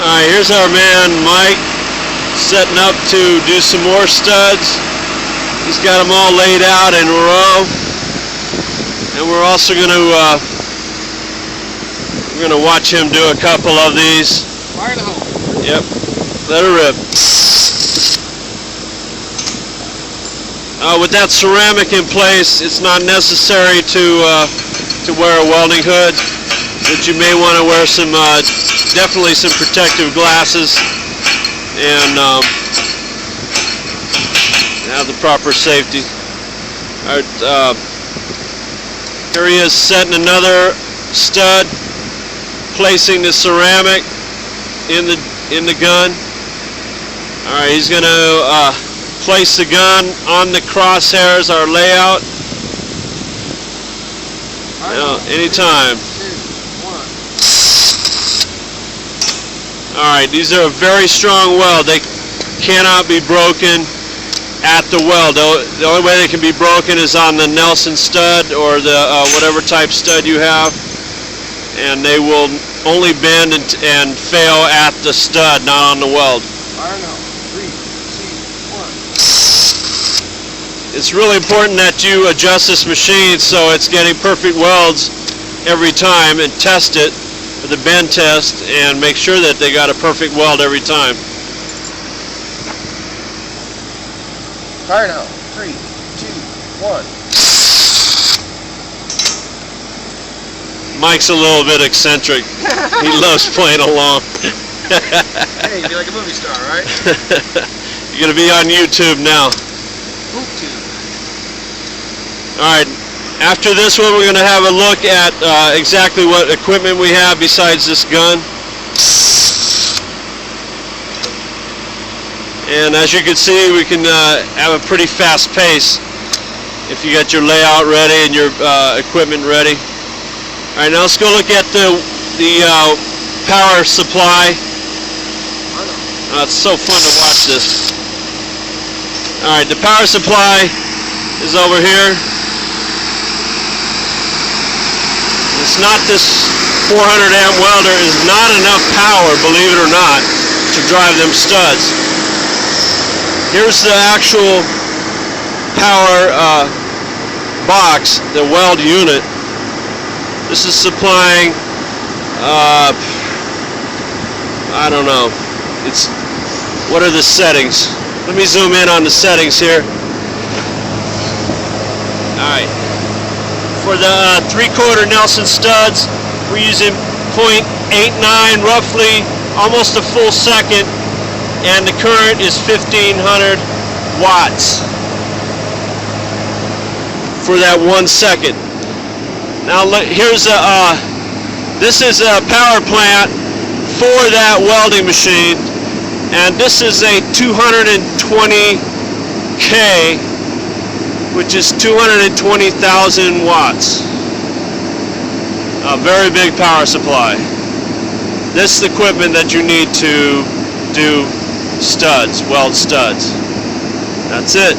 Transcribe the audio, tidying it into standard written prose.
Alright, here's our man Mike setting up to do some more studs. He's got them all laid out in a row, and we're also going to watch him do a couple of these. Fire the hole. Yep, let her rip. With that ceramic in place, it's not necessary to wear a welding hood, but you may want to wear some definitely some protective glasses and have the proper safety. All right, here he is setting another stud, placing the ceramic in the gun. All right, he's going to place the gun on the crosshairs, our layout. Now, anytime. Alright, these are a very strong weld. They cannot be broken at the weld. The only way they can be broken is on the Nelson stud or the whatever type stud you have, and they will only bend and fail at the stud, not on the weld. Fire now. 3, 2, 1. It's really important that you adjust this machine so it's getting perfect welds every time, and test it with a bend test and make sure that they got a perfect weld every time. Fire now. 3, 2, 1. Mike's a little bit eccentric. He loves playing along. Hey, you'd be like a movie star, right? You're going to be on YouTube now. Alright, after this one we're going to have a look at exactly what equipment we have besides this gun. And as you can see, we can have a pretty fast pace if you got your layout ready and your equipment ready. Alright, now let's go look at the power supply. It's so fun to watch this. Alright, the power supply is over here. It's not this 400 amp welder is not enough power, believe it or not, to drive them studs. Here's the actual power box, the weld unit. This is supplying, I don't know, what are the settings? Let me zoom in on the settings here. Alright. For the 3/4 Nelson studs, we're using 0.89 roughly, almost a full second, and the current is 1500 watts for that 1 second. Now here's this is a power plant for that welding machine, and this is a 220K, which is 220,000 watts. A very big power supply. This is the equipment that you need to do studs, weld studs. That's it.